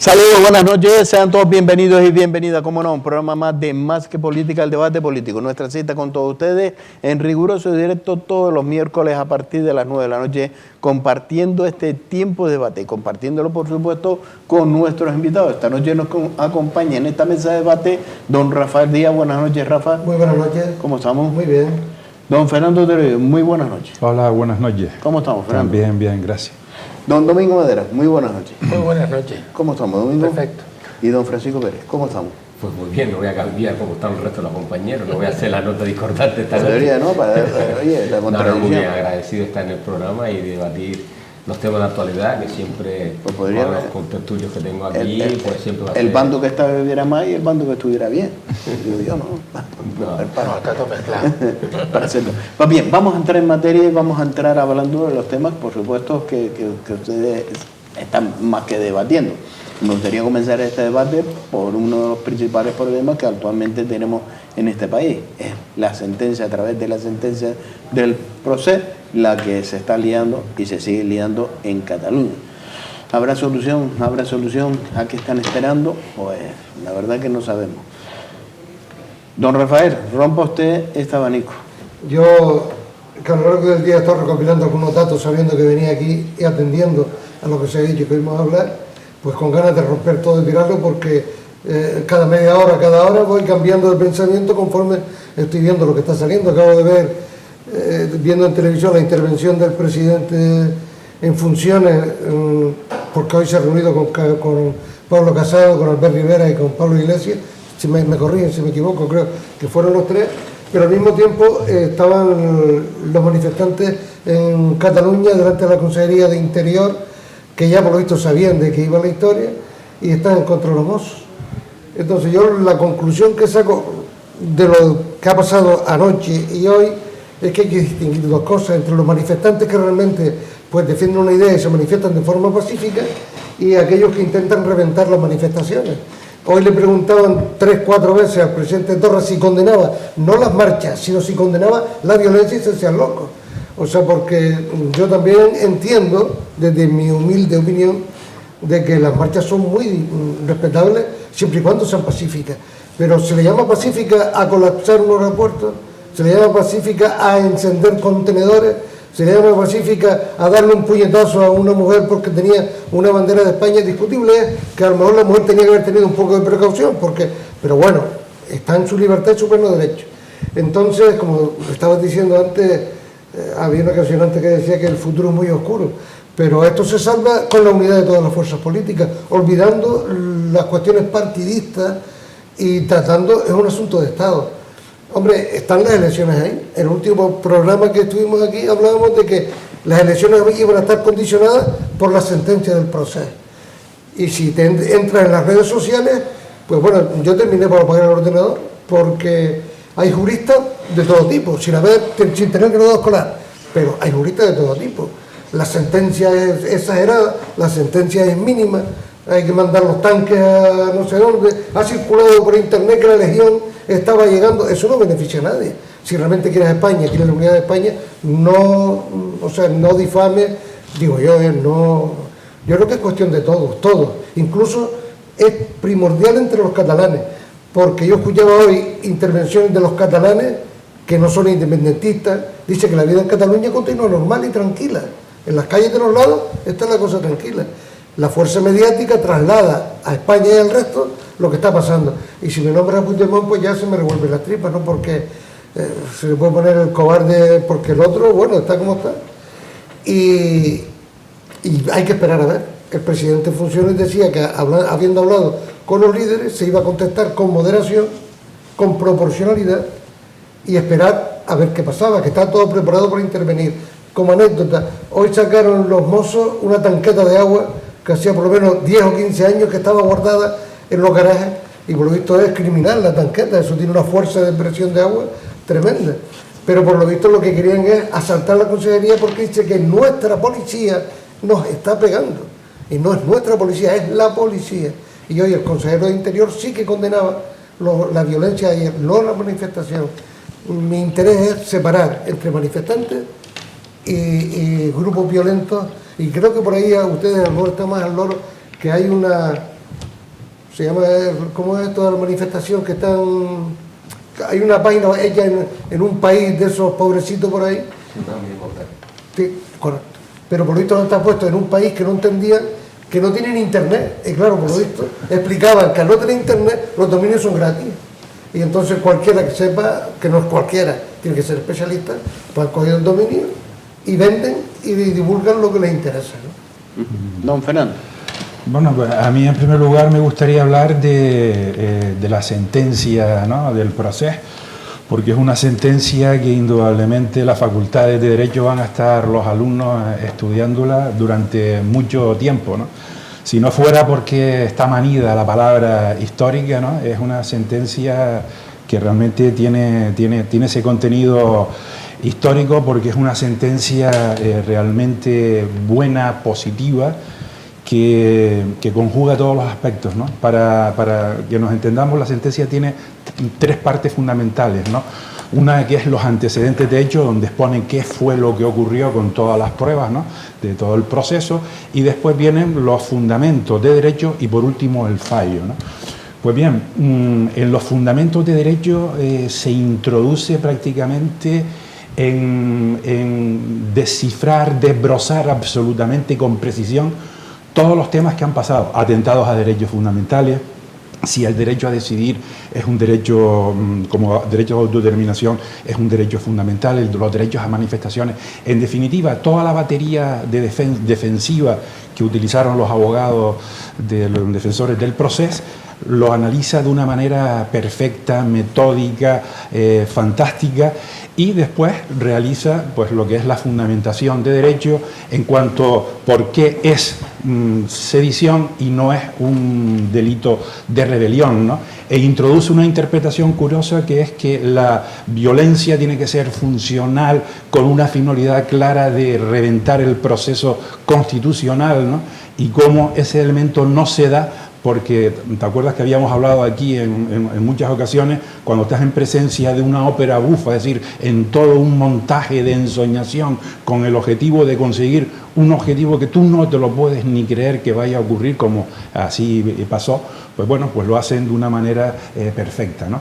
Saludos, buenas noches, sean todos bienvenidos y bienvenidas, como no, un programa más de Más que Política, el debate político. Nuestra cita con todos ustedes en riguroso directo todos los miércoles a partir de las 9 de la noche, compartiendo este tiempo de debate, compartiéndolo por supuesto con nuestros invitados. Esta noche nos acompaña en esta mesa de debate don Rafael Díaz. Buenas noches, Rafa. Muy buenas noches. ¿Cómo estamos? Muy bien. Don Fernando Teruel, muy buenas noches. Hola, buenas noches. ¿Cómo estamos, Fernando? Bien, bien, gracias. Don Domingo Madera, muy buenas noches. Muy buenas noches. ¿Cómo estamos, Domingo? Perfecto. Y don Francisco Pérez, ¿cómo estamos? Pues muy bien, no voy a cambiar como están el resto de los compañeros, no voy a hacer la nota discordante esta noche. Debería, ¿no? Oye, la contradicción. Muy bien, agradecido de estar en el programa y debatir los temas de actualidad, que siempre, pues podría con los haber. contertulios que tengo aquí, pues siempre va a El ser... bando que estuviera mal y el bando que estuviera bien. Digo yo, ¿no? No, está todo mezclado. Para hacerlo. Pues bien, vamos a entrar en materia y vamos a entrar hablando de los temas, por supuesto, que ustedes están más que debatiendo. Me gustaría comenzar este debate por uno de los principales problemas que actualmente tenemos en este país. Es la sentencia, a través de la sentencia del procés, la que se está liando y se sigue liando en Cataluña. ¿Habrá solución? ¿Habrá solución? ¿A qué están esperando? Pues la verdad que no sabemos. Don Rafael, rompa usted este abanico. Yo, que a lo largo del día he estado recopilando algunos datos sabiendo que venía aquí y atendiendo a lo que se ha dicho que íbamos a hablar, pues con ganas de romper todo y tirarlo porque cada media hora, cada hora voy cambiando de pensamiento conforme estoy viendo lo que está saliendo. Acabo de ver, viendo en televisión la intervención del presidente en funciones, porque hoy se ha reunido con Pablo Casado, con Albert Rivera y con Pablo Iglesias. Si me corrigen si me equivoco, creo que fueron los tres, pero al mismo tiempo estaban los manifestantes en Cataluña delante de la Consejería de Interior, que ya por lo visto sabían de qué iba la historia y están en contra de los mozos. Entonces yo la conclusión que saco de lo que ha pasado anoche y hoy es que hay que distinguir dos cosas entre los manifestantes que realmente pues defienden una idea y se manifiestan de forma pacífica y aquellos que intentan reventar las manifestaciones. Hoy le preguntaban 3-4 veces al presidente Torra si condenaba no las marchas, sino si condenaba la violencia y se hacían locos. O sea, porque yo también entiendo, desde mi humilde opinión, de que las marchas son muy respetables siempre y cuando sean pacíficas. Pero se le llama pacífica a colapsar un aeropuerto, se le llama pacífica a encender contenedores, se le llama pacífica a darle un puñetazo a una mujer porque tenía una bandera de España. Discutible es que a lo mejor la mujer tenía que haber tenido un poco de precaución, pero bueno, está en su libertad y su pleno derecho. Entonces, como estabas diciendo antes, había una canción antes que decía que el futuro es muy oscuro, pero esto se salva con la unidad de todas las fuerzas políticas, olvidando las cuestiones partidistas y tratando, es un asunto de Estado. Hombre, están las elecciones ahí. En el último programa que estuvimos aquí hablábamos de que las elecciones iban a estar condicionadas por la sentencia del proceso. Y si te entras en las redes sociales, pues bueno, yo terminé por apagar el ordenador porque hay juristas de todo tipo, sin tener grado escolar, pero hay juristas de todo tipo. La sentencia es exagerada, la sentencia es mínima, hay que mandar los tanques a no sé dónde, ha circulado por internet que la Legión estaba llegando, eso no beneficia a nadie. Si realmente quieres España, quieres la unidad de España, no difame, digo yo, yo creo que es cuestión de todos, incluso es primordial entre los catalanes. Porque yo escuchaba hoy intervenciones de los catalanes que no son independentistas, dice que la vida en Cataluña continúa normal y tranquila. En las calles de los lados está la cosa tranquila. La fuerza mediática traslada a España y al resto lo que está pasando. Y si me nombra Puigdemont, pues ya se me revuelven las tripas, ¿no? Porque se le puede poner el cobarde, porque el otro, bueno, está como está. Y hay que esperar a ver. El presidente en funciones decía que habiendo hablado con los líderes se iba a contestar con moderación, con proporcionalidad y esperar a ver qué pasaba, que está todo preparado para intervenir. Como anécdota, hoy sacaron los mozos una tanqueta de agua que hacía por lo menos 10 o 15 años que estaba guardada en los garajes y por lo visto es criminal la tanqueta, eso tiene una fuerza de presión de agua tremenda. Pero por lo visto lo que querían es asaltar la consejería porque dice que nuestra policía nos está pegando. Y no es nuestra policía, es la policía. Y hoy el consejero de Interior sí que condenaba la violencia ayer, no la manifestación. Mi interés es separar entre manifestantes y grupos violentos, y creo que por ahí a ustedes a lo mejor está más al loro que hay una Se llama, ¿cómo es toda la manifestación que están? Hay una página hecha en un país de esos pobrecitos por ahí. Sí, correcto. Pero por lo visto está puesto en un país que no entendían, que no tienen internet. Y claro, por lo visto explicaban que al no tener internet los dominios son gratis. Y entonces cualquiera que sepa, que no es cualquiera, tiene que ser especialista, pues cogen el dominio y venden y divulgan lo que les interesa, ¿no? Don Fernando. Bueno, pues a mí en primer lugar me gustaría hablar de la sentencia, ¿no?, del proceso, porque es una sentencia que indudablemente las facultades de Derecho van a estar los alumnos estudiándola durante mucho tiempo, ¿no? Si no fuera porque está manida la palabra histórica, ¿no?, es una sentencia que realmente tiene ese contenido histórico, porque es una sentencia realmente buena, positiva, que conjuga todos los aspectos, ¿no? Para que nos entendamos, la sentencia tiene tres partes fundamentales, ¿no? Una que es los antecedentes de hecho, donde exponen qué fue lo que ocurrió con todas las pruebas, ¿no?, de todo el proceso, y después vienen los fundamentos de derecho y por último el fallo, ¿no? Pues bien, en los fundamentos de derecho se introduce prácticamente en descifrar, desbrozar absolutamente con precisión todos los temas que han pasado, atentados a derechos fundamentales, si el derecho a decidir es un derecho, como derecho de autodeterminación, es un derecho fundamental, los derechos a manifestaciones, en definitiva, toda la batería de defensiva que utilizaron los abogados de los defensores del proceso, lo analiza de una manera perfecta, metódica, fantástica, y después realiza pues lo que es la fundamentación de derecho en cuanto por qué es sedición y no es un delito de rebelión, ¿no? E introduce una interpretación curiosa, que es que la violencia tiene que ser funcional con una finalidad clara de reventar el proceso constitucional, ¿no? Y cómo ese elemento no se da, porque te acuerdas que habíamos hablado aquí en muchas ocasiones, cuando estás en presencia de una ópera bufa, es decir, en todo un montaje de ensoñación con el objetivo de conseguir un objetivo que tú no te lo puedes ni creer que vaya a ocurrir, como así pasó, pues bueno, pues lo hacen de una manera perfecta, ¿no?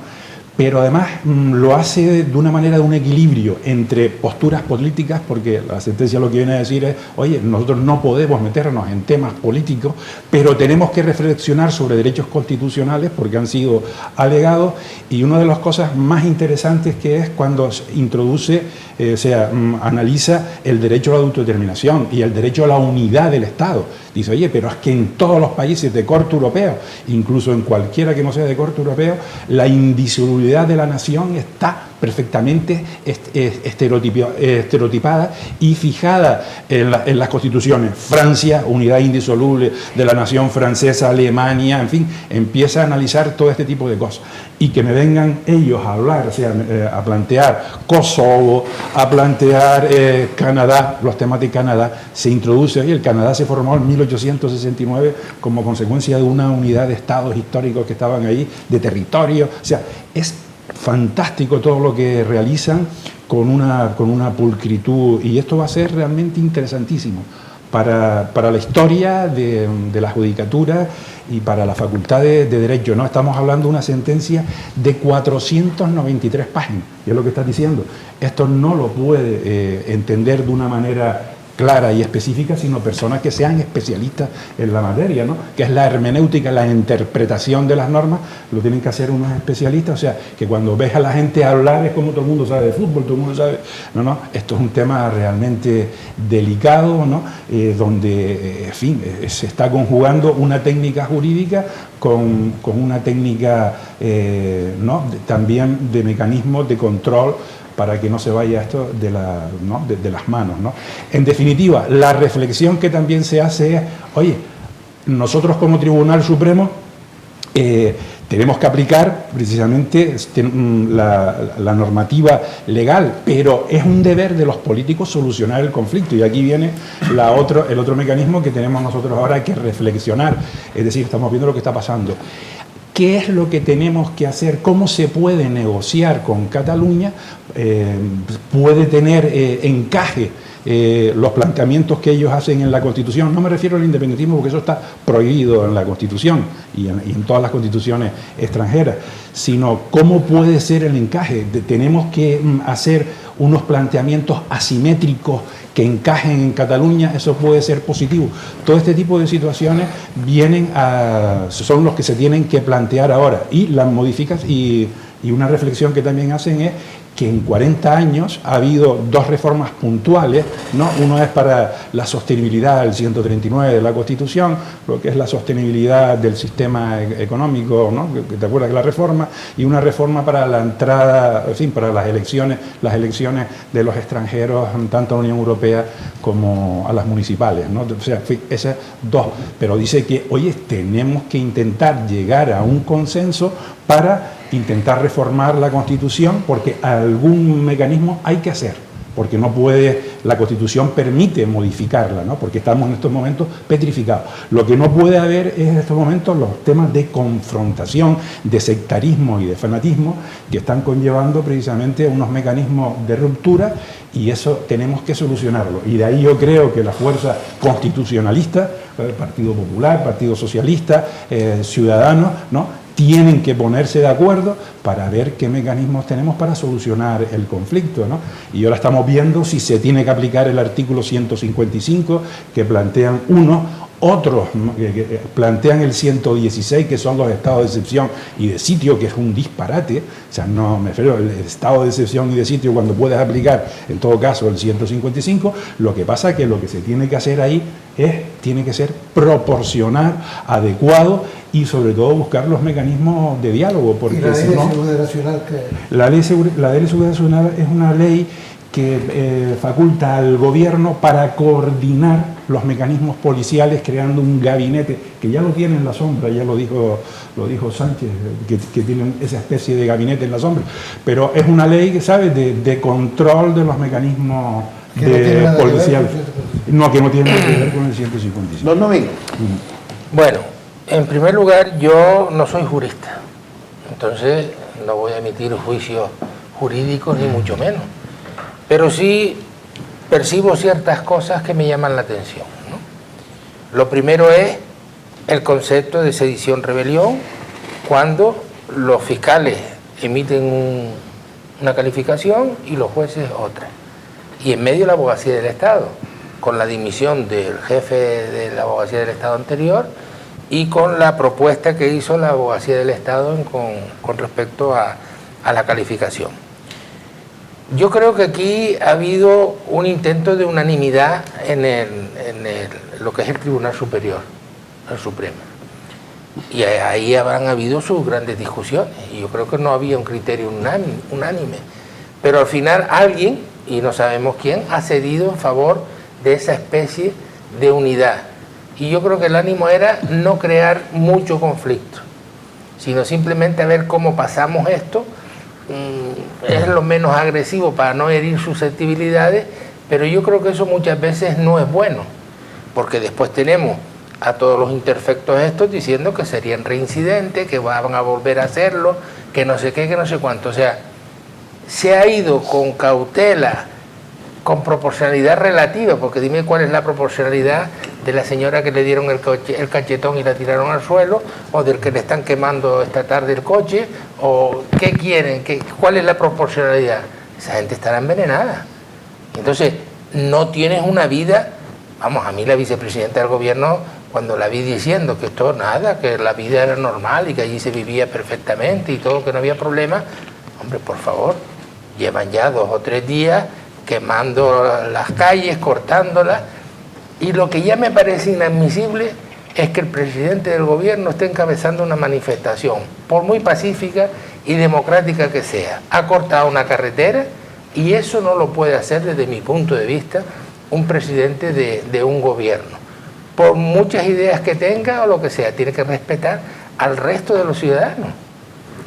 Pero además lo hace de una manera de un equilibrio entre posturas políticas, porque la sentencia lo que viene a decir es, oye, nosotros no podemos meternos en temas políticos, pero tenemos que reflexionar sobre derechos constitucionales porque han sido alegados, y una de las cosas más interesantes que es cuando introduce, analiza el derecho a la autodeterminación y el derecho a la unidad del Estado. Dice, oye, pero es que en todos los países de corte europeo, incluso en cualquiera que no sea de corte europeo, la indisolubilidad de la nación está perfectamente estereotipada y fijada en las constituciones. Francia, unidad indisoluble de la nación francesa, Alemania, en fin, empieza a analizar todo este tipo de cosas. Y que me vengan ellos a hablar, o sea, a plantear Kosovo, a plantear Canadá, los temas de Canadá, se introduce, y el Canadá se formó en 1869 como consecuencia de una unidad de estados históricos que estaban ahí, de territorio, o sea, es fantástico todo lo que realizan con una pulcritud, y esto va a ser realmente interesantísimo para la historia de la judicatura y para la facultad de Derecho, ¿no? Estamos hablando de una sentencia de 493 páginas, y es lo que estás diciendo. Esto no lo puede entender de una manera clara y específica, sino personas que sean especialistas en la materia, ¿no? Que es la hermenéutica, la interpretación de las normas, lo tienen que hacer unos especialistas, o sea, que cuando ves a la gente hablar es como todo el mundo sabe de fútbol, todo el mundo sabe, no, esto es un tema realmente delicado, ¿no? Donde, en fin, se está conjugando una técnica jurídica con una técnica, ¿no?, también de mecanismos de control, para que no se vaya esto de las manos, ¿no? En definitiva, la reflexión que también se hace es, oye, nosotros como Tribunal Supremo tenemos que aplicar precisamente la normativa legal, pero es un deber de los políticos solucionar el conflicto, y aquí viene el otro mecanismo que tenemos nosotros ahora que reflexionar, es decir, estamos viendo lo que está pasando. ¿Qué es lo que tenemos que hacer? ¿Cómo se puede negociar con Cataluña? ¿Puede tener encaje los planteamientos que ellos hacen en la Constitución. No me refiero al independentismo porque eso está prohibido en la Constitución y en todas las constituciones extranjeras, sino cómo puede ser el encaje. Tenemos que hacer unos planteamientos asimétricos que encajen en Cataluña, eso puede ser positivo. Todo este tipo de situaciones son los que se tienen que plantear ahora, y las modificas, y una reflexión que también hacen es que en 40 años ha habido dos reformas puntuales, ¿no? Uno es para la sostenibilidad del 139 de la Constitución, lo que es la sostenibilidad del sistema económico, ¿no? Que te acuerdas de la reforma, y una reforma para la entrada, en fin, para las elecciones de los extranjeros, tanto a la Unión Europea como a las municipales, ¿no? O sea, en fin, esas dos. Pero dice que, oye, tenemos que intentar llegar a un consenso para intentar reformar la Constitución, porque algún mecanismo hay que hacer, porque no puede, la Constitución permite modificarla, ¿no? Porque estamos en estos momentos petrificados. Lo que no puede haber es en estos momentos los temas de confrontación, de sectarismo y de fanatismo que están conllevando precisamente unos mecanismos de ruptura, y eso tenemos que solucionarlo. Y de ahí yo creo que la fuerza constitucionalista, el Partido Popular, Partido Socialista, Ciudadanos, ¿no?, tienen que ponerse de acuerdo para ver qué mecanismos tenemos para solucionar el conflicto, ¿no? Y ahora estamos viendo si se tiene que aplicar el artículo 155, que plantean unos, otros que plantean el 116, que son los estados de excepción y de sitio, que es un disparate. O sea, no me refiero al estado de excepción y de sitio cuando puedes aplicar, en todo caso, el 155. Lo que pasa es que lo que se tiene que hacer ahí tiene que ser proporcional, adecuado, y sobre todo buscar los mecanismos de diálogo, porque ¿Y la ley si de no, seguridad nacional qué? la ley de seguridad nacional es una ley que faculta al gobierno para coordinar los mecanismos policiales, creando un gabinete que ya lo tiene en la sombra, ya lo dijo Sánchez, que tienen esa especie de gabinete en la sombra, pero es una ley que sabe de control de los mecanismos policiales. No, que no tiene nada que ver con el 155. Don Domingo. Bueno, en primer lugar, yo no soy jurista, entonces no voy a emitir juicios jurídicos ni mucho menos, pero sí percibo ciertas cosas que me llaman la atención, ¿no? Lo primero es el concepto de sedición-rebelión, cuando los fiscales emiten una calificación y los jueces otra, y en medio la abogacía del Estado, con la dimisión del jefe de la abogacía del Estado anterior y con la propuesta que hizo la abogacía del Estado con respecto a la calificación. Yo creo que aquí ha habido un intento de unanimidad en lo que es el Tribunal Superior, el Supremo. Y ahí habrán habido sus grandes discusiones, y yo creo que no había un criterio unánime. Pero al final alguien, y no sabemos quién, ha cedido en favor de esa especie de unidad. Y yo creo que el ánimo era no crear mucho conflicto, sino simplemente a ver cómo pasamos esto. Es lo menos agresivo para no herir susceptibilidades, pero yo creo que eso muchas veces no es bueno, porque después tenemos a todos los interfectos estos diciendo que serían reincidentes, que van a volver a hacerlo, que no sé qué, que no sé cuánto. O sea, se ha ido con cautela, con proporcionalidad relativa, porque dime cuál es la proporcionalidad de la señora que le dieron el cachetón y la tiraron al suelo, o del que le están quemando esta tarde el coche, o qué quieren, cuál es la proporcionalidad. Esa gente estará envenenada. Entonces, no tienes una vida. Vamos, a mí la vicepresidenta del gobierno, cuando la vi diciendo que esto nada, que la vida era normal y que allí se vivía perfectamente y todo, que no había problema, hombre, por favor, llevan ya 2 o 3 días quemando las calles, cortándolas, y lo que ya me parece inadmisible es que el presidente del gobierno esté encabezando una manifestación, por muy pacífica y democrática que sea. Ha cortado una carretera, y eso no lo puede hacer, desde mi punto de vista, un presidente de un gobierno. Por muchas ideas que tenga o lo que sea, tiene que respetar al resto de los ciudadanos.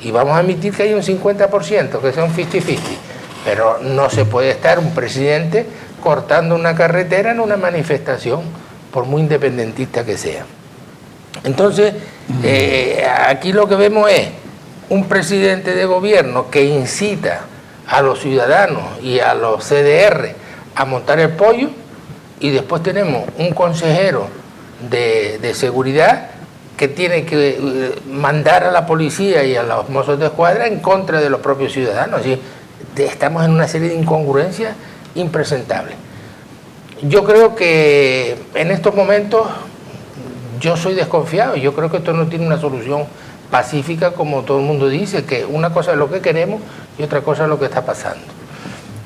Y vamos a admitir que hay un 50%, que sea un 50-50. Pero no se puede estar un presidente cortando una carretera en una manifestación, por muy independentista que sea. Entonces, aquí lo que vemos es un presidente de gobierno que incita a los ciudadanos y a los CDR a montar el pollo, y después tenemos un consejero de seguridad que tiene que mandar a la policía y a los mozos de escuadra en contra de los propios ciudadanos. Así, estamos en una serie de incongruencias impresentables. Yo creo que en estos momentos yo soy desconfiado. Yo creo que esto no tiene una solución pacífica, como todo el mundo dice, que una cosa es lo que queremos y otra cosa es lo que está pasando.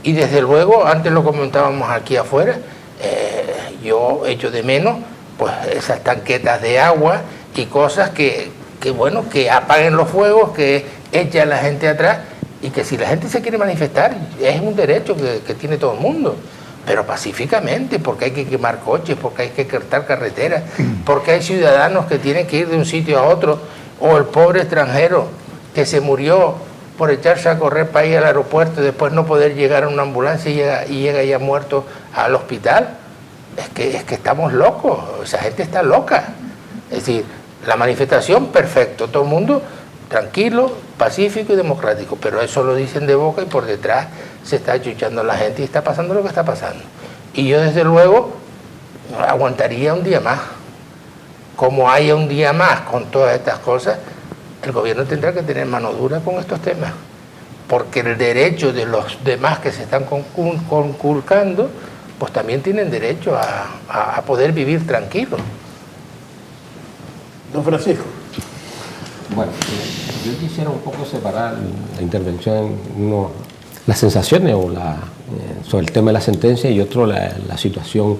Y desde luego, antes lo comentábamos aquí afuera, yo echo de menos pues esas tanquetas de agua y cosas que apaguen los fuegos, que echen a la gente atrás, y que si la gente se quiere manifestar, es un derecho que tiene todo el mundo, pero pacíficamente, porque hay que quemar coches, porque hay que cortar carreteras, porque hay ciudadanos que tienen que ir de un sitio a otro, o el pobre extranjero que se murió por echarse a correr para ir al aeropuerto y después no poder llegar a una ambulancia y llega ya muerto al hospital. Es que estamos locos, esa gente está loca. Es decir, la manifestación, perfecto, todo el mundo tranquilo, pacífico y democrático, pero eso lo dicen de boca y por detrás se está achuchando la gente y está pasando lo que está pasando. Y yo desde luego aguantaría un día más. Como haya un día más con todas estas cosas, el gobierno tendrá que tener mano dura con estos temas, porque el derecho de los demás que se están conculcando, pues también tienen derecho a poder vivir tranquilos. Don Francisco. Bueno, yo quisiera un poco separar la intervención, uno, las sensaciones sobre el tema de la sentencia, y otro la situación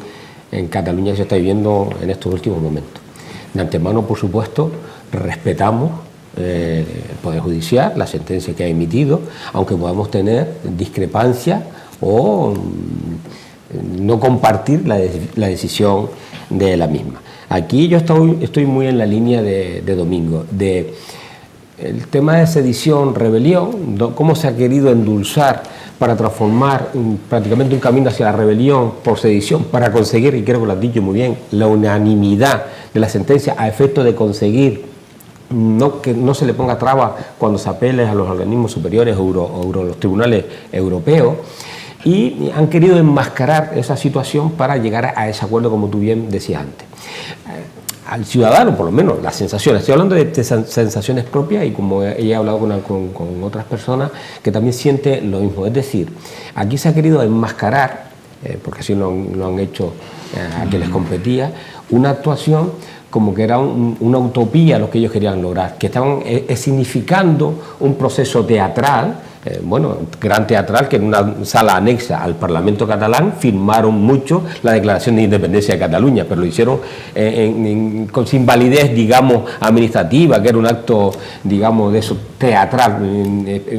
en Cataluña que se está viviendo en estos últimos momentos. De antemano, por supuesto, respetamos el Poder Judicial, la sentencia que ha emitido, aunque podamos tener discrepancias o no compartir la decisión de la misma. Aquí yo estoy muy en la línea de Domingo, de el tema de sedición, rebelión, cómo se ha querido endulzar para transformar prácticamente un camino hacia la rebelión por sedición, para conseguir, y creo que lo has dicho muy bien, la unanimidad de la sentencia a efecto de conseguir que no se le ponga traba cuando se apele a los organismos superiores o los tribunales europeos. Y han querido enmascarar esa situación para llegar a ese acuerdo, como tú bien decías antes. Al ciudadano, por lo menos, las sensaciones, estoy hablando de sensaciones propias, y como he hablado con otras personas que también sienten lo mismo. Es decir, aquí se ha querido enmascarar, porque así lo han hecho a quien les competía, una actuación como que era una utopía lo que ellos querían lograr, que estaban significando un proceso teatral, gran teatral, que en una sala anexa al Parlamento catalán firmaron mucho la declaración de independencia de Cataluña, pero lo hicieron sin validez, digamos, administrativa, que era un acto, digamos, de eso teatral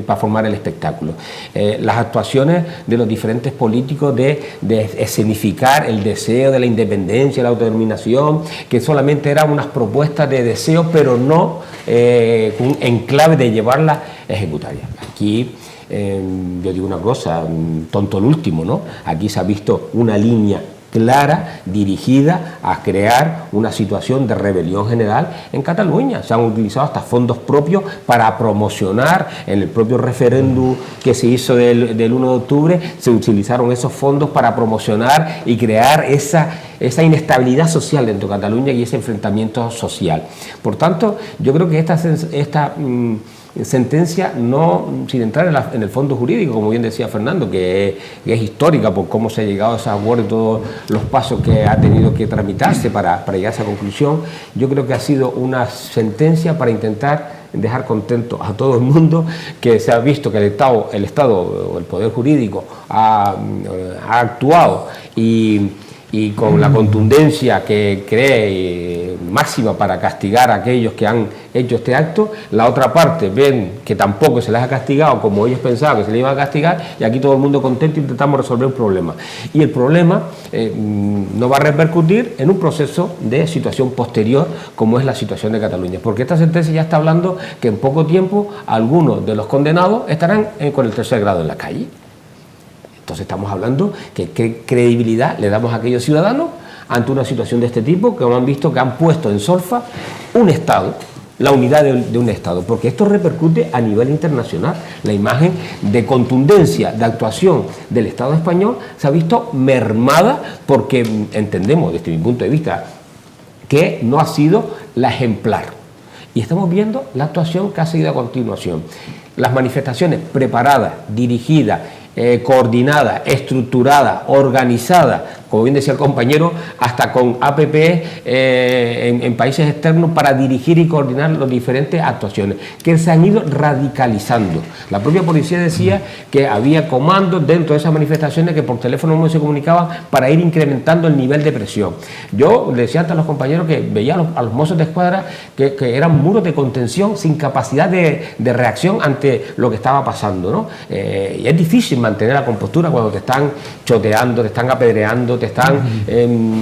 para formar el espectáculo. Las actuaciones de los diferentes políticos de escenificar el deseo de la independencia, la autodeterminación, que solamente eran unas propuestas de deseo, pero no en clave de llevarlas ejecutarias. Aquí yo digo una cosa, tonto el último, ¿no? Aquí se ha visto una línea clara dirigida a crear una situación de rebelión general en Cataluña. Se han utilizado hasta fondos propios para promocionar en el propio referéndum que se hizo del 1 de octubre, se utilizaron esos fondos para promocionar y crear esa inestabilidad social dentro de Cataluña y ese enfrentamiento social. Por tanto, yo creo que esta sentencia, no sin entrar en el fondo jurídico, como bien decía Fernando, que es histórica por cómo se ha llegado a ese acuerdo y todos los pasos que ha tenido que tramitarse para llegar a esa conclusión, yo creo que ha sido una sentencia para intentar dejar contento a todo el mundo, que se ha visto que el Estado o el Poder Jurídico ha actuado y con la contundencia que cree máxima para castigar a aquellos que han hecho este acto. La otra parte ven que tampoco se les ha castigado como ellos pensaban que se les iba a castigar, y aquí todo el mundo contento, intentamos resolver un problema. Y el problema no va a repercutir en un proceso de situación posterior, como es la situación de Cataluña, porque esta sentencia ya está hablando que en poco tiempo algunos de los condenados estarán con el tercer grado en la calle. Entonces estamos hablando que qué credibilidad le damos a aquellos ciudadanos ante una situación de este tipo, que han visto que han puesto en solfa un Estado la unidad de un Estado, porque esto repercute a nivel internacional. La imagen de contundencia, de actuación del Estado español se ha visto mermada porque entendemos, desde mi punto de vista, que no ha sido la ejemplar. Y estamos viendo la actuación que ha seguido a continuación. Las manifestaciones preparadas, dirigidas, coordinada, estructurada, organizada, como bien decía el compañero, hasta con APP en países externos para dirigir y coordinar las diferentes actuaciones, que se han ido radicalizando. La propia policía decía que había comandos dentro de esas manifestaciones que por teléfono no se comunicaban para ir incrementando el nivel de presión. Yo le decía antes a los compañeros que veía a los mozos de escuadra que eran muros de contención sin capacidad de reacción ante lo que estaba pasando, ¿no? Y es difícil mantener la compostura cuando te están choteando, te están apedreando, te están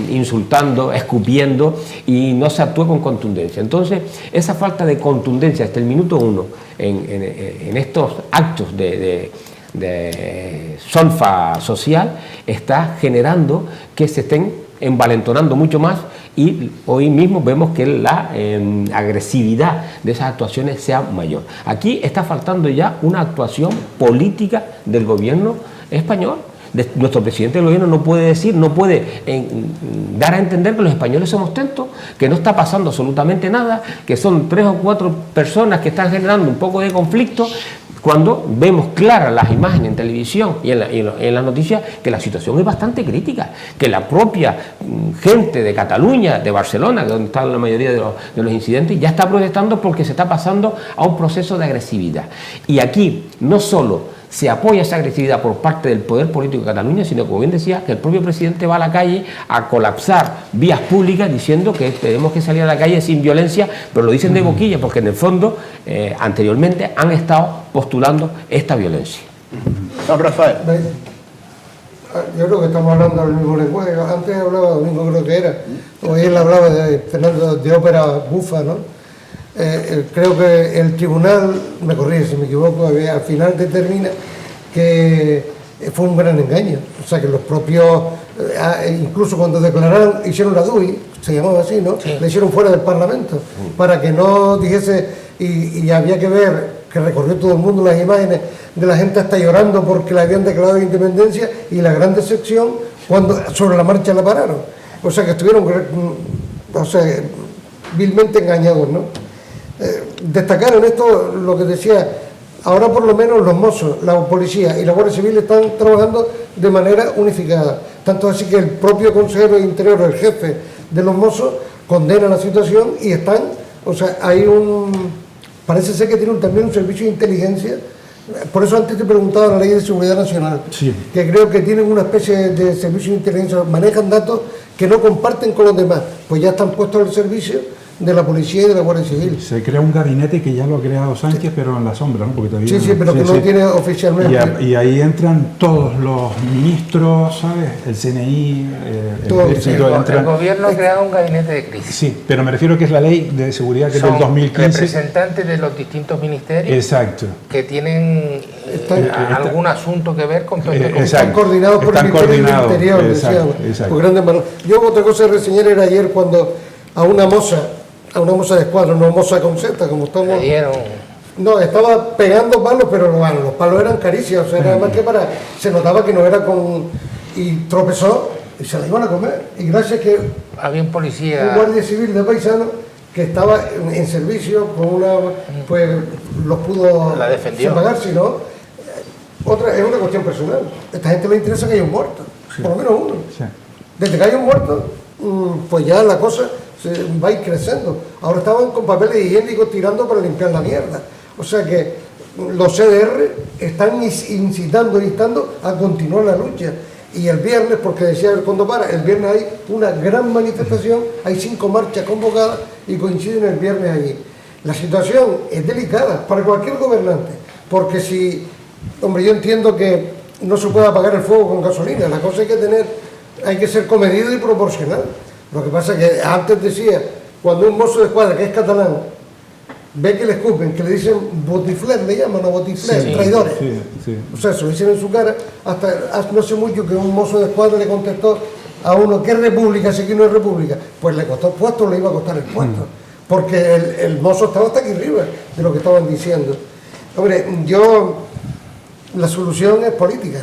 insultando, escupiendo, y no se actúa con contundencia. Entonces, esa falta de contundencia hasta el minuto 1 en estos actos de solfa social está generando que se estén envalentonando mucho más, y hoy mismo vemos que la agresividad de esas actuaciones sea mayor. Aquí está faltando ya una actuación política del gobierno español. Nuestro presidente del gobierno no puede decir, no puede dar a entender que los españoles somos tontos, que no está pasando absolutamente nada, que son 3 o 4 personas que están generando un poco de conflicto, cuando vemos claras las imágenes en televisión y en las noticias que la situación es bastante crítica, que la propia gente de Cataluña, de Barcelona, donde están la mayoría de los incidentes, ya está protestando porque se está pasando a un proceso de agresividad. Y aquí no solo se apoya esa agresividad por parte del poder político de Cataluña, sino, como bien decía, que el propio presidente va a la calle a colapsar vías públicas diciendo que tenemos que salir a la calle sin violencia, pero lo dicen de boquilla porque en el fondo anteriormente han estado postulando esta violencia. Don Rafael. Yo creo que estamos hablando del mismo lenguaje. Antes hablaba Domingo, creo que era, o él hablaba de Fernando de ópera bufa, ¿no? Creo que el tribunal, me corrige si me equivoco, al final determina que fue un gran engaño. O sea, que los propios, incluso cuando declararon, hicieron la DUI, se llamaba así, ¿no? Sí. Le hicieron fuera del Parlamento, para que no dijese, y había que ver, que recorrió todo el mundo las imágenes de la gente hasta llorando porque le habían declarado independencia, y la gran decepción cuando sobre la marcha la pararon. O sea, que estuvieron, vilmente engañados, ¿no? Destacar en esto lo que decía, ahora por lo menos los mozos, la policía y la Guardia Civil están trabajando de manera unificada, tanto así que el propio consejero de Interior, el jefe de los mozos, condena la situación y están, o sea, hay parece ser que tienen también un servicio de inteligencia. Por eso antes te preguntaba la Ley de Seguridad Nacional, sí, que creo que tienen una especie de servicio de inteligencia, manejan datos que no comparten con los demás, pues ya están puestos al servicio de la policía y de la Guardia Civil. Se crea un gabinete que ya lo ha creado Sánchez, sí, pero en la sombra, ¿no? Porque todavía sí, pero que no tiene oficialmente. Y ahí entran todos los ministros, ¿sabes? El CNI, el gobierno ha creado un gabinete de crisis. Sí, pero me refiero que es la ley de seguridad que es del 2015. Representantes de los distintos ministerios. Exacto. Que tienen algún asunto que ver con todo esto. Están coordinados por el Ministerio del Interior, decíamos. Yo otra cosa de reseñar era ayer cuando a una moza de escuadra, no moza con Z, como estamos. No, estaba pegando palos, pero bueno, los palos eran caricias, o sea, nada más que se notaba que no era con. Y tropezó y se la iban a comer. Y gracias que había un policía, un guardia civil de paisano que estaba en servicio con pues los pudo pagar, si no. Es una cuestión personal. A esta gente le interesa que haya un muerto, sí, por lo menos uno. Sí. Desde que haya un muerto, pues ya la cosa va a ir creciendo. Ahora estaban con papeles higiénicos tirando para limpiar la mierda. O sea que los CDR están instando a continuar la lucha. Y el viernes, porque decía el Condopara, el viernes hay una gran manifestación, hay 5 marchas convocadas y coinciden el viernes allí. La situación es delicada para cualquier gobernante, porque si, hombre, yo entiendo que no se puede apagar el fuego con gasolina, la cosa hay que ser comedido y proporcional. Lo que pasa es que antes decía, cuando un mozo de escuadra que es catalán ve que le escupen, que le dicen botifler, le llaman, o botifler, sí, traidores. Sí, sí. O sea, se lo dicen en su cara. Hasta no hace mucho que un mozo de escuadra le contestó a uno, ¿qué república? Si aquí no es república. Pues le costó el puesto, le iba a costar el puesto. porque el mozo estaba hasta aquí arriba de lo que estaban diciendo. Hombre, la solución es política.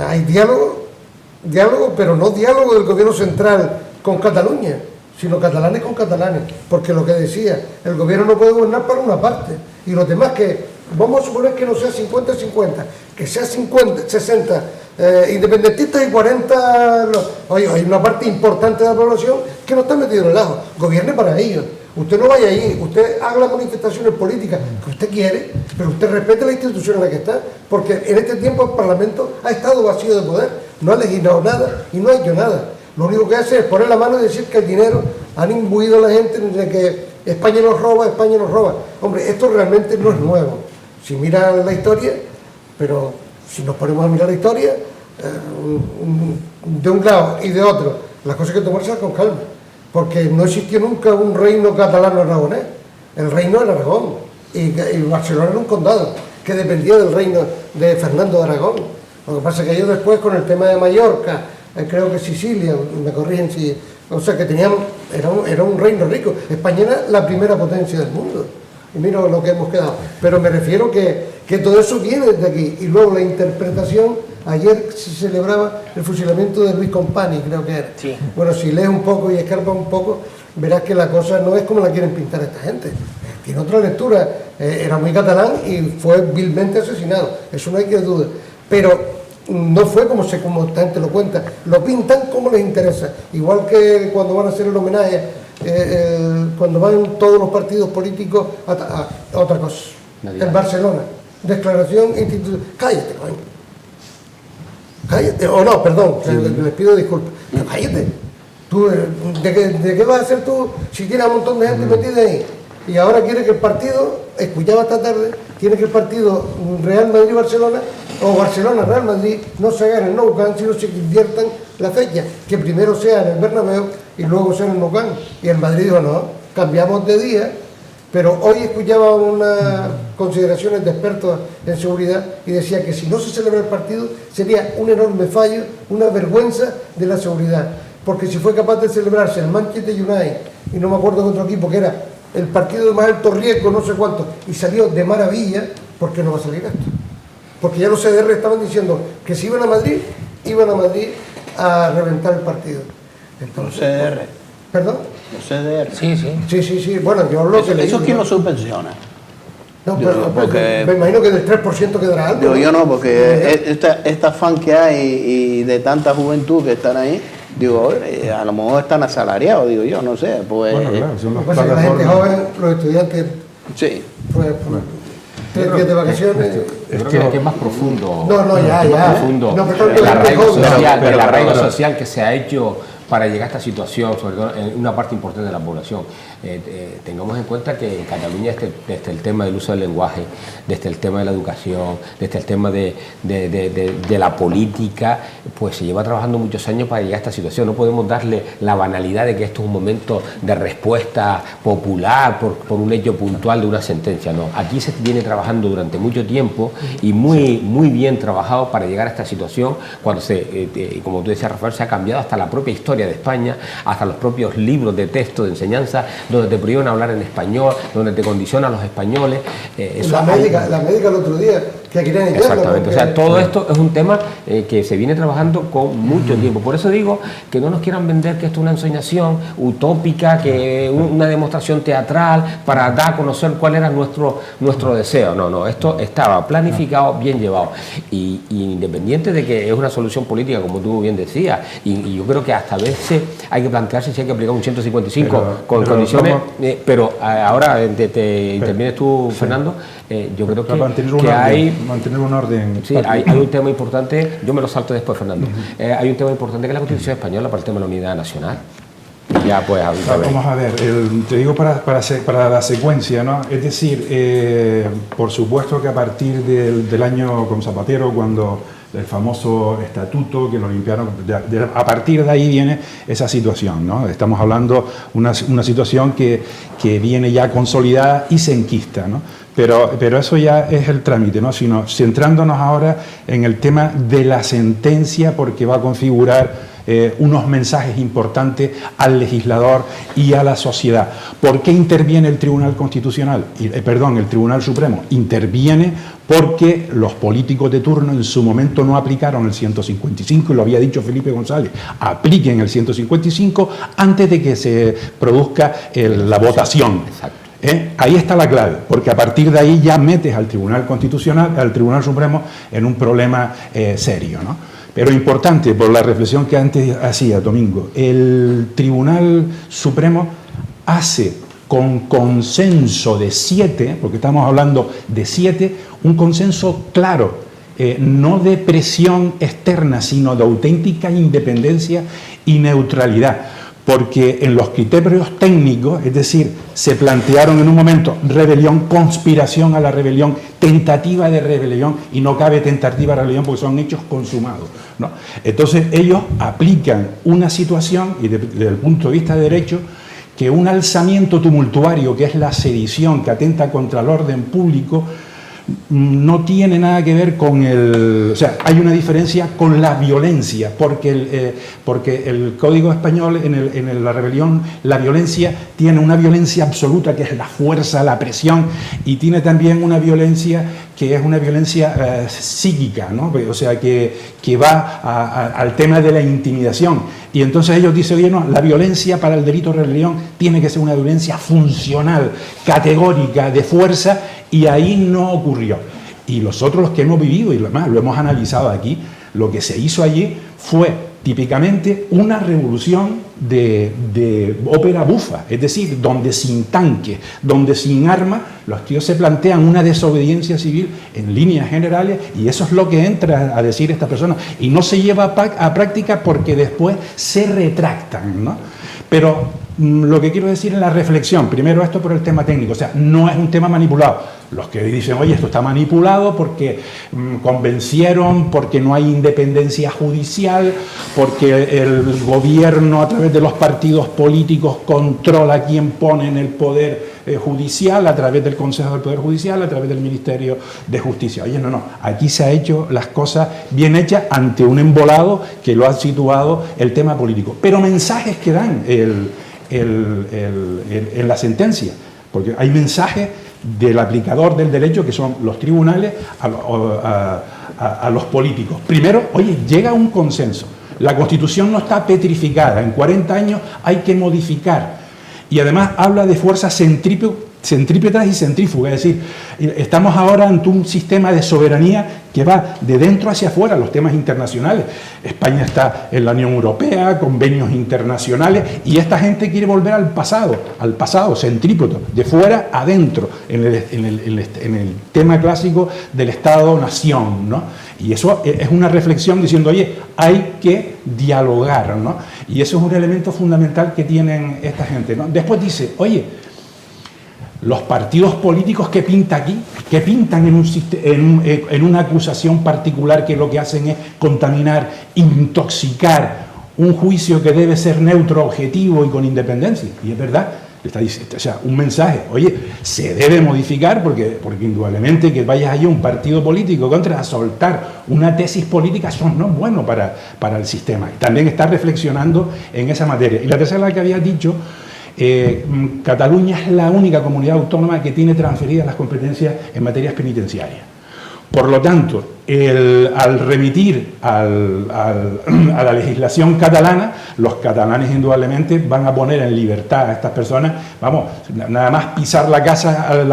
Hay diálogo, pero no diálogo del gobierno central con Cataluña, sino catalanes con catalanes, porque lo que decía, el gobierno no puede gobernar para una parte, y los demás que, vamos a suponer que no sea 50-50, que sea 50-60 independentistas y 40... Oye, hay una parte importante de la población que no está metida en el ajo, gobierne para ellos. Usted no vaya allí, usted haga las manifestaciones políticas que usted quiere, pero usted respete la institución en la que está, porque en este tiempo el Parlamento ha estado vacío de poder, no ha legislado nada y no ha hecho nada. Lo único que hace es poner la mano y decir que el dinero han imbuido a la gente de que España nos roba, España nos roba. Hombre, esto realmente no es nuevo. Si miran la historia, pero si nos ponemos a mirar la historia, de un lado y de otro, las cosas hay que tomárselas con calma. Porque no existió nunca un reino catalano-aragonés, el reino era Aragón, y Barcelona era un condado que dependía del reino de Fernando de Aragón. Lo que pasa es que ellos después con el tema de Mallorca, creo que Sicilia, me corrigen si... O sea que era un reino rico, España era la primera potencia del mundo, y mira lo que hemos quedado. Pero me refiero que todo eso viene desde aquí, y luego la interpretación. Ayer se celebraba el fusilamiento de Luis Compani, creo que era. Sí. Bueno, si lees un poco y escarpas un poco, verás que la cosa no es como la quieren pintar esta gente. Tiene otra lectura. Era muy catalán y fue vilmente asesinado. Eso no hay que dudar. Pero no fue como esta gente lo cuenta. Lo pintan como les interesa. Igual que cuando van a hacer el homenaje, cuando van todos los partidos políticos a otra cosa. En Barcelona. Declaración institucional. Cállate, coño. Cállate, o no, perdón, sí. Les pido disculpas, pero cállate. Tú, ¿de qué vas a hacer tú si tienes a un montón de gente metida ahí? Y ahora quiere que el partido, escuchaba esta tarde, quiere que el partido Real Madrid-Barcelona o Barcelona-Real Madrid no se haga en el Nou Camp, sino se inviertan la fecha, que primero sea en el Bernabéu y luego sea en el Nou Camp. Y el Madrid dijo, no, cambiamos de día. Pero hoy escuchaba unas consideraciones de expertos en seguridad y decía que si no se celebra el partido sería un enorme fallo, una vergüenza de la seguridad. Porque si fue capaz de celebrarse el Manchester United, y no me acuerdo de otro equipo que era el partido de más alto riesgo, no sé cuánto, y salió de maravilla, ¿por qué no va a salir esto? Porque ya los CDR estaban diciendo que si iban a Madrid a reventar el partido. Entonces, los CDR. ¿Perdón? Los CDR. Sí. Bueno, yo hablo que ¿Eso quién lo subvenciona? No, pero porque me imagino que del 3% quedará algo. Yo no, porque esta afán que hay y de tanta juventud que están ahí, digo, a lo mejor están asalariados, digo yo, no sé. Pues, bueno, claro, son las pues la gente joven, los estudiantes, sí. pues 3 días de vacaciones. Yo creo que es más profundo. Ya. Más profundo. No, pero el arraigo joven. social, el arraigo social que se ha hecho para llegar a esta situación, sobre todo en una parte importante de la población. Tengamos en cuenta que en Cataluña, desde el tema del uso del lenguaje, desde el tema de la educación, desde el tema de la política, pues se lleva trabajando muchos años para llegar a esta situación. No podemos darle la banalidad de que esto es un momento de respuesta popular por un hecho puntual de una sentencia. No, aquí se viene trabajando durante mucho tiempo y muy bien trabajado para llegar a esta situación cuando como tú decías, Rafael, se ha cambiado hasta la propia historia de España, hasta los propios libros de texto de enseñanza, donde te prohíben hablar en español, donde te condicionan a los españoles. La médica el otro día, que querían echarla. Exactamente, o sea, todo esto es un tema que se viene trabajando con mucho tiempo. Por eso digo que no nos quieran vender que esto es una ensoñación utópica, que una demostración teatral para dar a conocer cuál era nuestro deseo. No, esto estaba planificado, bien llevado. Y independiente de que es una solución política, como tú bien decías, y yo creo que hasta a veces hay que plantearse si hay que aplicar un 155 con condiciones, pero ahora intervienes tú, Fernando, yo creo que hay... mantener un orden. Sí, hay un tema importante, yo me lo salto después, Fernando. Hay un tema importante que es la Constitución española para el tema de la unidad nacional. Ya, pues, vamos a ver, te digo para la secuencia, ¿no? Es decir, por supuesto que a partir del año con Zapatero, cuando el famoso estatuto que lo limpiaron, a partir de ahí viene esa situación, ¿no? Estamos hablando una situación que viene ya consolidada y se enquista, ¿no? Pero eso ya es el trámite, ¿no? Sino centrándonos ahora en el tema de la sentencia, porque va a configurar unos mensajes importantes al legislador y a la sociedad. ¿Por qué interviene el Tribunal Constitucional? El Tribunal Supremo interviene porque los políticos de turno en su momento no aplicaron el 155, y lo había dicho Felipe González, apliquen el 155 antes de que se produzca la votación. Ahí está la clave, porque a partir de ahí ya metes al Tribunal Constitucional, al Tribunal Supremo, en un problema serio, ¿no? Pero importante, por la reflexión que antes hacía Domingo, el Tribunal Supremo hace con consenso de 7, porque estamos hablando de 7, un consenso claro, no de presión externa, sino de auténtica independencia y neutralidad. Porque en los criterios técnicos, es decir, se plantearon en un momento rebelión, conspiración a la rebelión, tentativa de rebelión, y no cabe tentativa de rebelión porque son hechos consumados, ¿no? Entonces ellos aplican una situación, y desde el punto de vista de derecho, que un alzamiento tumultuario, que es la sedición, que atenta contra el orden público, no tiene nada que ver con el... O sea, hay una diferencia con la violencia, porque el Código Español, en la rebelión, la violencia tiene una violencia absoluta, que es la fuerza, la presión, y tiene también una violencia que es una violencia psíquica, ¿no? O sea, que va al tema de la intimidación. Y entonces ellos dicen, oye, no, la violencia para el delito de rebelión tiene que ser una violencia funcional, categórica, de fuerza, y ahí no ocurrió. Y nosotros, los que hemos vivido, y además lo hemos analizado aquí, lo que se hizo allí fue típicamente una revolución de ópera bufa, es decir, donde sin tanques, donde sin armas, los tíos se plantean una desobediencia civil en líneas generales, y eso es lo que entra a decir esta persona, y no se lleva a práctica porque después se retractan, ¿no? Pero lo que quiero decir es la reflexión, primero esto por el tema técnico, o sea, no es un tema manipulado. Los que dicen, oye, esto está manipulado porque convencieron, porque no hay independencia judicial, porque el gobierno a través de los partidos políticos controla a quién pone en el poder judicial, a través del Consejo del Poder Judicial, a través del Ministerio de Justicia. Oye, no, aquí se ha hecho las cosas bien hechas ante un embolado que lo ha situado el tema político. Pero mensajes que dan en la sentencia, porque hay mensajes del aplicador del derecho, que son los tribunales, a los políticos. Primero, oye, llega un consenso. La Constitución no está petrificada. En 40 años hay que modificar. Y además habla de fuerzas centrípetas y centrífugas. Es decir, estamos ahora ante un sistema de soberanía que va de dentro hacia afuera, los temas internacionales. España está en la Unión Europea, convenios internacionales, y esta gente quiere volver al pasado centrípeto, de fuera adentro, en el tema clásico del Estado-Nación, ¿no? Y eso es una reflexión diciendo, oye, hay que dialogar, ¿no? Y eso es un elemento fundamental que tienen esta gente, ¿no? Después dice, oye, los partidos políticos que pinta aquí, que pintan en una acusación particular, que lo que hacen es contaminar, intoxicar un juicio que debe ser neutro, objetivo y con independencia. Y es verdad, está diciendo, o sea, un mensaje, oye, se debe modificar porque indudablemente que vayas allí un partido político contra a soltar una tesis política, eso no es bueno para el sistema. Y también está reflexionando en esa materia. Y la tercera, que había dicho, Cataluña es la única comunidad autónoma que tiene transferidas las competencias en materias penitenciarias. Por lo tanto, al remitir a la legislación catalana, los catalanes indudablemente van a poner en libertad a estas personas, vamos, nada más pisar la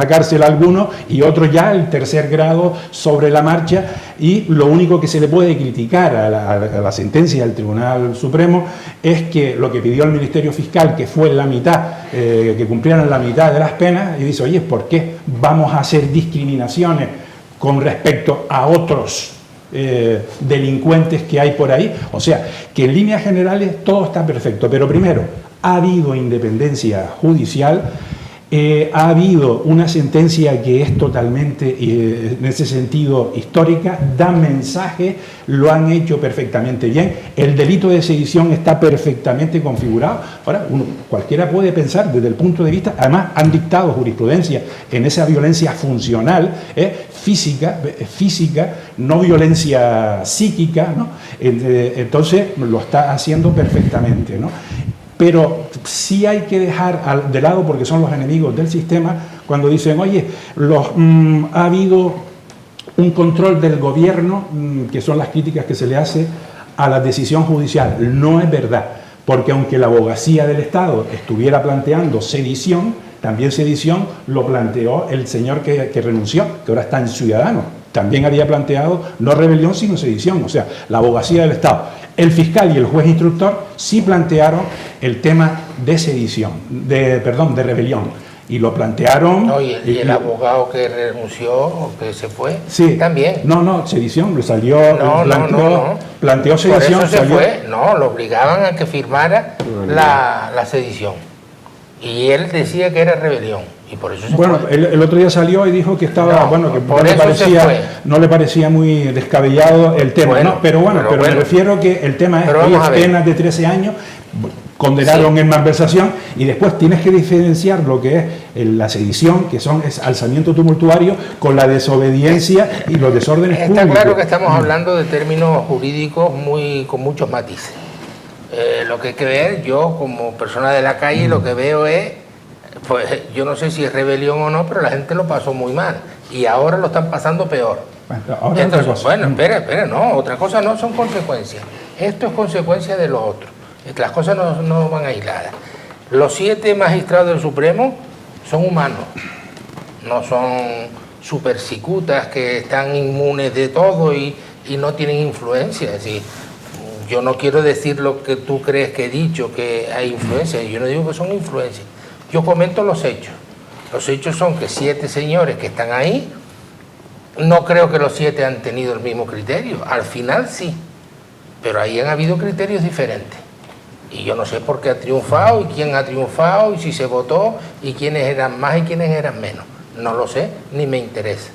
cárcel a algunos y otros ya el tercer grado sobre la marcha, y lo único que se le puede criticar a la sentencia del Tribunal Supremo es que lo que pidió el Ministerio Fiscal, que fue la mitad, que cumplieran la mitad de las penas, y dice, oye, ¿por qué vamos a hacer discriminaciones con respecto a otros delincuentes que hay por ahí? O sea, que en líneas generales todo está perfecto, pero primero, ha habido independencia judicial, Ha habido una sentencia que es totalmente, en ese sentido, histórica, da mensaje, lo han hecho perfectamente bien. El delito de sedición está perfectamente configurado. Ahora, cualquiera puede pensar desde el punto de vista, además han dictado jurisprudencia en esa violencia funcional, física, no violencia psíquica, ¿no? Entonces lo está haciendo perfectamente, ¿no? Pero sí hay que dejar de lado, porque son los enemigos del sistema, cuando dicen, oye, ha habido un control del gobierno, que son las críticas que se le hace a la decisión judicial. No es verdad, porque aunque la abogacía del Estado estuviera planteando sedición, también sedición lo planteó el señor que renunció, que ahora está en Ciudadanos. También había planteado no rebelión sino sedición, o sea, la abogacía del Estado. El fiscal y el juez instructor sí plantearon el tema de sedición, de rebelión, y lo plantearon. No, y el abogado que renunció o que se fue, sí, también. No, sedición, lo salió, planteó Por sedición. eso se fue, no, lo obligaban a que firmara la sedición. Y él decía que era rebelión. Y por eso se fue. El otro día salió y dijo que estaba, que por no le parecía muy descabellado el tema, ¿no? Pero me refiero que el tema es penas de 13 años, condenaron en malversación, y después tienes que diferenciar lo que es la sedición, que es alzamiento tumultuario, con la desobediencia y los desórdenes públicos. Está claro que estamos hablando de términos jurídicos con muchos matices. Lo que hay que ver, yo como persona de la calle, lo que veo es, pues yo no sé si es rebelión o no, pero la gente lo pasó muy mal y ahora lo están pasando peor. Entonces, espera, no, otra cosa no son consecuencias. Esto es consecuencia de lo otro. Las cosas no van aisladas. Los 7 magistrados del Supremo son humanos, no son supercicutas que están inmunes de todo y no tienen influencia. Es decir, yo no quiero decir lo que tú crees que he dicho, que hay influencia. Yo no digo que son influencias. Yo comento los hechos. Los hechos son que 7 señores que están ahí, no creo que los 7 han tenido el mismo criterio. Al final sí, pero ahí han habido criterios diferentes. Y yo no sé por qué ha triunfado y quién ha triunfado y si se votó y quiénes eran más y quiénes eran menos. No lo sé, ni me interesa.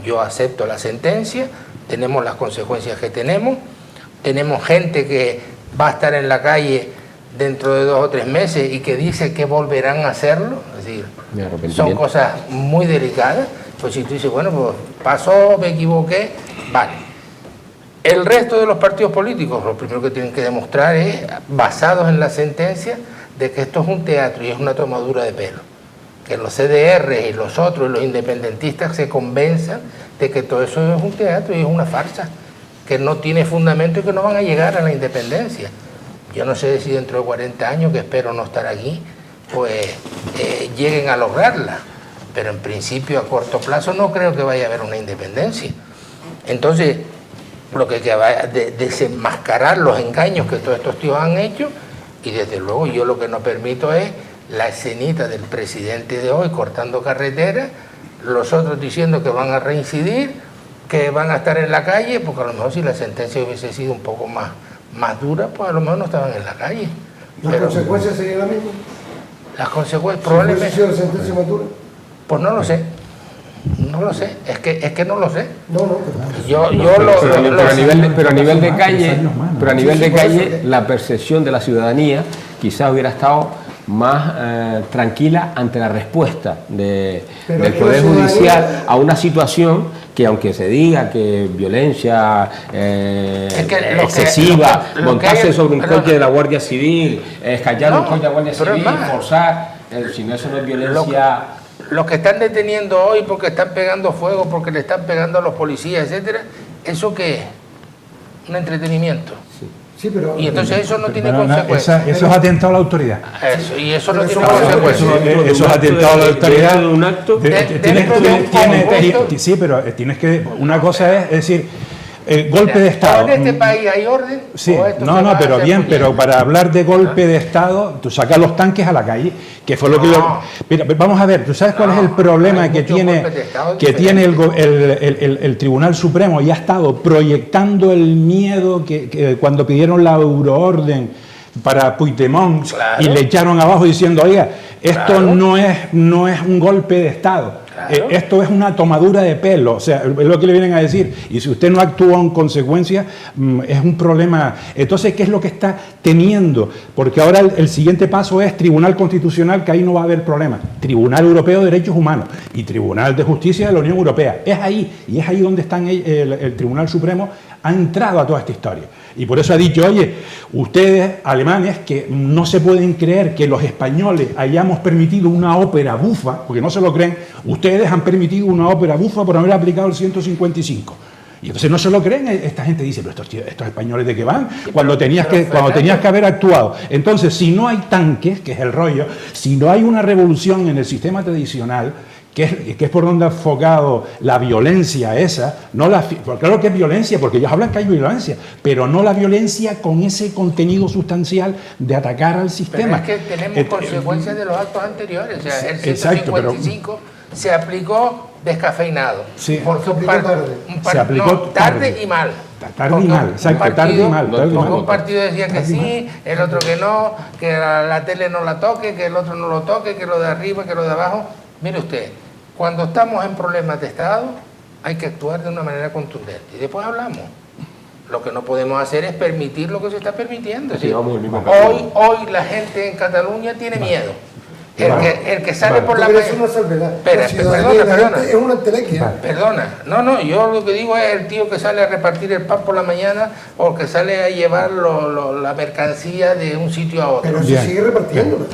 Yo acepto la sentencia, tenemos las consecuencias que tenemos gente que va a estar en la calle dentro de 2 o 3 meses y que dice que volverán a hacerlo. Es decir, son cosas muy delicadas. Pues si tú dices, bueno, pues pasó, me equivoqué, vale. El resto de los partidos políticos, lo primero que tienen que demostrar es, basados en la sentencia, de que esto es un teatro y es una tomadura de pelo. Que los CDR y los otros, los independentistas, se convenzan de que todo eso es un teatro y es una farsa, que no tiene fundamento y que no van a llegar a la independencia. Yo no sé si dentro de 40 años, que espero no estar aquí, pues lleguen a lograrla. Pero en principio, a corto plazo, no creo que vaya a haber una independencia. Entonces, lo que hay que desenmascarar los engaños que todos estos tíos han hecho, y desde luego yo lo que no permito es la escenita del presidente de hoy cortando carreteras, los otros diciendo que van a reincidir, que van a estar en la calle, porque a lo mejor si la sentencia hubiese sido un poco más dura, pues a lo mejor no estaban en la calle. ¿Las consecuencias serían las mismas? Las consecuencias probablemente... ¿Si hubiese sido la sentencia más dura? Pues no lo sé. No lo sé, es que no lo sé. Pero a nivel de calle, la percepción de la ciudadanía quizás hubiera estado más tranquila ante la respuesta del Poder Judicial a una situación que, aunque se diga que violencia excesiva, montarse sobre un coche de la Guardia Civil, escallar un coche de la Guardia Civil, forzar, si no, eso no es violencia. Los que están deteniendo hoy porque están pegando fuego, porque le están pegando a los policías, etcétera, ¿eso qué es? Un entretenimiento. Sí, pero, y entonces eso no tiene consecuencias. Eso es atentado a la autoridad. Eso, y eso no tiene consecuencias. Eso es atentado a la autoridad. De un acto. Sí, pero tienes que... Una cosa es decir... golpe de Estado. ¿En este país hay orden? Sí, pero bien, pero para hablar de golpe de Estado, tú sacas los tanques a la calle, que fue lo que yo... Mira, vamos a ver, ¿tú sabes cuál es el problema que tiene el Tribunal Supremo? Y ha estado proyectando el miedo que cuando pidieron la euroorden para Puigdemont, y le echaron abajo diciendo, oiga, Esto Claro. no es un golpe de Estado. Claro. Esto es una tomadura de pelo, o sea, es lo que le vienen a decir. Y si usted no actúa en consecuencia, es un problema. Entonces, ¿qué es lo que está teniendo? Porque ahora el siguiente paso es Tribunal Constitucional, que ahí no va a haber problema. Tribunal Europeo de Derechos Humanos y Tribunal de Justicia de la Unión Europea. Es ahí, y es ahí donde están el Tribunal Supremo ha entrado a toda esta historia. Y por eso ha dicho, oye, ustedes, alemanes, que no se pueden creer que los españoles hayamos permitido una ópera bufa, porque no se lo creen, ustedes han permitido una ópera bufa por haber aplicado el 155. Y entonces no se lo creen, esta gente dice, pero estos españoles ¿de qué van? Cuando tenías que haber actuado. Entonces, si no hay tanques, que es el rollo, si no hay una revolución en el sistema tradicional, que es por donde ha enfocado la violencia esa, claro que es violencia, porque ellos hablan que hay violencia, pero no la violencia con ese contenido sustancial de atacar al sistema. Pero es que tenemos consecuencias de los actos anteriores, o sea, el Exacto, 155 se aplicó descafeinado. Sí. Porque Se aplicó tarde. Se aplicó tarde y mal. Tarde y mal, exacto, tarde y mal. Porque un partido decía que sí, el otro que no, que la tele no la toque, que el otro no lo toque, que lo de arriba, que lo de abajo. Mire usted, cuando estamos en problemas de Estado hay que actuar de una manera contundente y después hablamos. Lo que no podemos hacer es permitir lo que se está permitiendo. Es decir, hoy la gente en Cataluña tiene miedo. El que sale por la Pero mañana. es una salvedad. Espera, La ciudadanía de la perdona. gente es una entelequia. Perdona, no, yo lo que digo es el tío que sale a repartir el pan por la mañana o que sale a llevar la mercancía de un sitio a otro. Pero se Bien. sigue repartiendo.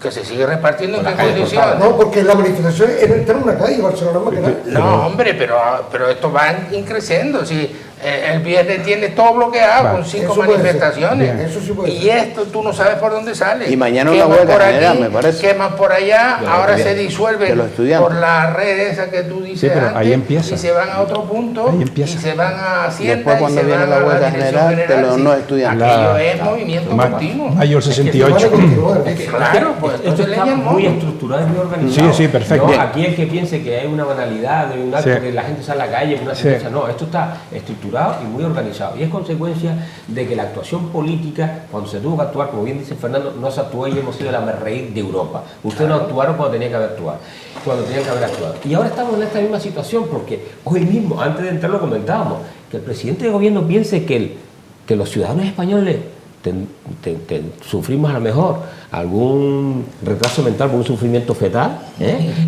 Que se sigue repartiendo en qué calle condiciones. No, porque la manifestación es entrar en una calle, Barcelona más que nada. No, hombre, pero esto va increciendo. Si el viernes tiene todo bloqueado con 5 eso puede ser. manifestaciones. Bien, eso sí puede Y ser. esto tú no sabes por dónde sale. Y mañana Queman una huelga por general, aquí, me parece. queman por allá, ahora se de disuelven los estudiantes. por la red esa que tú dices Sí, pero antes, ahí empieza. y se van a otro punto Ahí y empieza. se van a Hacienda Después, y cuando se viene van la a huelga Dirección general, de los sí. no estudiantes. Aquello es movimiento continuo. Mayo el Van a 68. continuar. Claro, pues Esto entonces está leña al muy mono. estructurado y muy organizado. Sí, sí, perfecto. No, Bien. aquí el que piense que hay una banalidad, de un acto Sí. que la gente sale a la calle, una Sí. sentencia, no, esto está estructurado y muy organizado. Y es consecuencia de que la actuación política, cuando se tuvo que actuar, como bien dice Fernando, no se actuó y hemos sido la reír de Europa. Ustedes no actuaron cuando tenían que haber actuado. Y ahora estamos en esta misma situación porque hoy mismo, antes de entrar lo comentábamos, que el presidente de gobierno piense que los ciudadanos españoles sufrimos a lo mejor algún retraso mental por un sufrimiento fetal,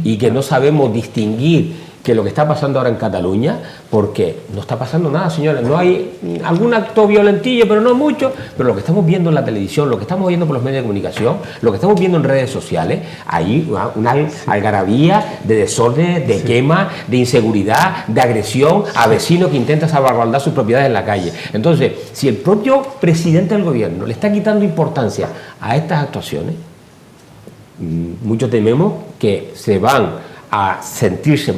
y que no sabemos distinguir que lo que está pasando ahora en Cataluña, porque no está pasando nada, señores, no hay algún acto violentillo, pero no mucho, pero lo que estamos viendo en la televisión, lo que estamos viendo por los medios de comunicación, lo que estamos viendo en redes sociales, hay una algarabía de desorden, de quema, de inseguridad, de agresión a vecinos que intentan salvaguardar sus propiedades en la calle. Entonces, si el propio presidente del gobierno le está quitando importancia a estas actuaciones, mucho tememos que se van a sentirse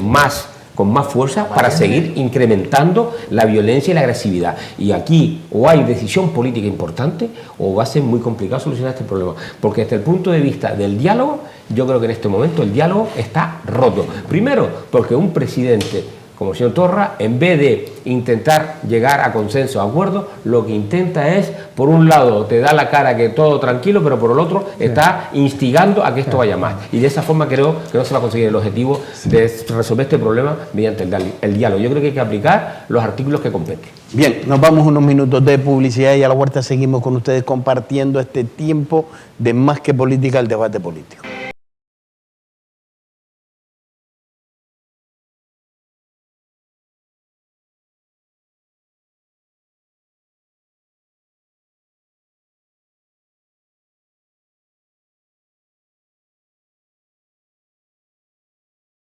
con más fuerza para seguir incrementando la violencia y la agresividad. Y aquí o hay decisión política importante o va a ser muy complicado solucionar este problema. Porque desde el punto de vista del diálogo, yo creo que en este momento el diálogo está roto. Primero, porque un presidente como el señor Torra, en vez de intentar llegar a consenso, a acuerdo, lo que intenta es, por un lado, te da la cara que todo tranquilo, pero por el otro está instigando a que esto vaya más. Y de esa forma creo que no se va a conseguir el objetivo de resolver este problema mediante el diálogo. Yo creo que hay que aplicar los artículos que competen. Bien, nos vamos unos minutos de publicidad y a la vuelta seguimos con ustedes compartiendo este tiempo de Más que Política, el debate político.